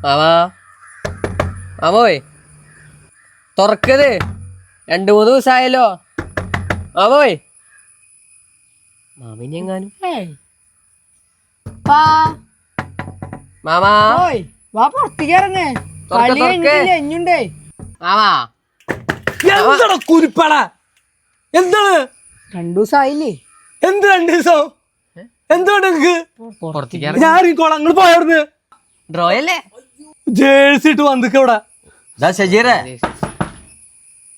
മാമാ മാമോയ് തുറക്കത് 2-3 ദിവസമായല്ലോ മാമോയ് മാമിനി എങ്ങാനും മാമാ വാ പുറത്തേക്ക് ഇറങ്ങേ എഞ്ഞുണ്ടേ മാമാ എന്താണ് കുരിപ്പാടാ? എന്താണ് 2 ദിവസമായില്ലേ? എന്ത് 2 ദിവസം? എന്തുകൊണ്ട് പുറത്തേക്ക് ഞാൻ ഇറങ്ങിക്കോളാം. നിങ്ങൾ പോയവിടുന്ന് ഡ്രോയല്ലേ ജേഴ്സി ഇട്ട് വന്നിക്ക ഇവിടെ. ശശീരേ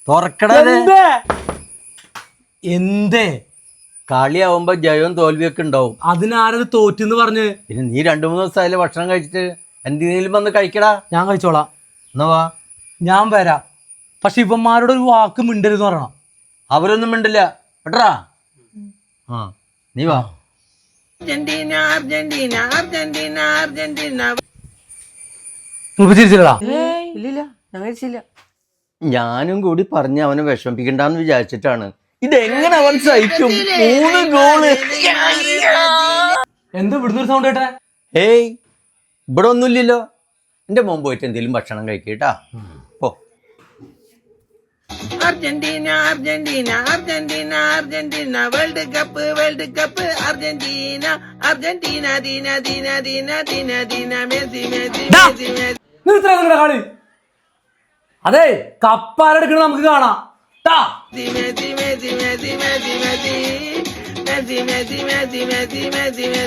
തുറക്കടേ എന്തേ കളിയാവുമ്പോ ജയവും തോൽവിയൊക്കെ ഉണ്ടാവും. അതിനാരത് തോറ്റെന്ന് പറഞ്ഞ്? പിന്നെ നീ 2-3 ദിവസമായാലും ഭക്ഷണം കഴിച്ചിട്ട് എന്തെങ്കിലും വന്ന് കഴിക്കടാ. ഞാൻ കഴിച്ചോളാം. എന്നാ വാ. ഞാൻ വരാം. പക്ഷെ ഇവന്മാരോട് ഒരു വാക്ക് മിണ്ടരുന്ന് പറയണം. അവരൊന്നും മിണ്ടില്ല കേട്ടാ. ആ നീ വാ. Argentina Argentina Argentina Argentina. ചിരിച്ചില്ലടാ? ഇല്ലില്ല ഞാൻ കഴിച്ചില്ല. ഞാനും കൂടി പറഞ്ഞ് അവനെ വിഷമിപ്പിക്കണ്ടെന്ന് വിചാരിച്ചിട്ടാണ്. ഇതെങ്ങനെ അവൻ സഹിക്കും? 3 ഗോള്. എന്താ ഇവിടുന്ന് ഒരു സൗണ്ട് കേട്ടെ? ഏയ് ഇവിടെ ഒന്നുമില്ലല്ലോ. എന്റെ മോൻ പോയിട്ട് എന്തെങ്കിലും ഭക്ഷണം കഴിക്കട്ടാ. പോ. Argentina Argentina Argentina Argentina world cup Argentina Argentina ദീന ദീന ദീന ദീന ദീന മെസ്സി മെസ്സി മെസ്സി മെസ്സി. നിർത്തണ നിങ്ങളുടെ കളി. അതെ കപ്പാലെടുക്കണ നമുക്ക് കാണാം. Messi Messi Messi Messi Messi Messi Messi Messi Messi Messi Messi Messi.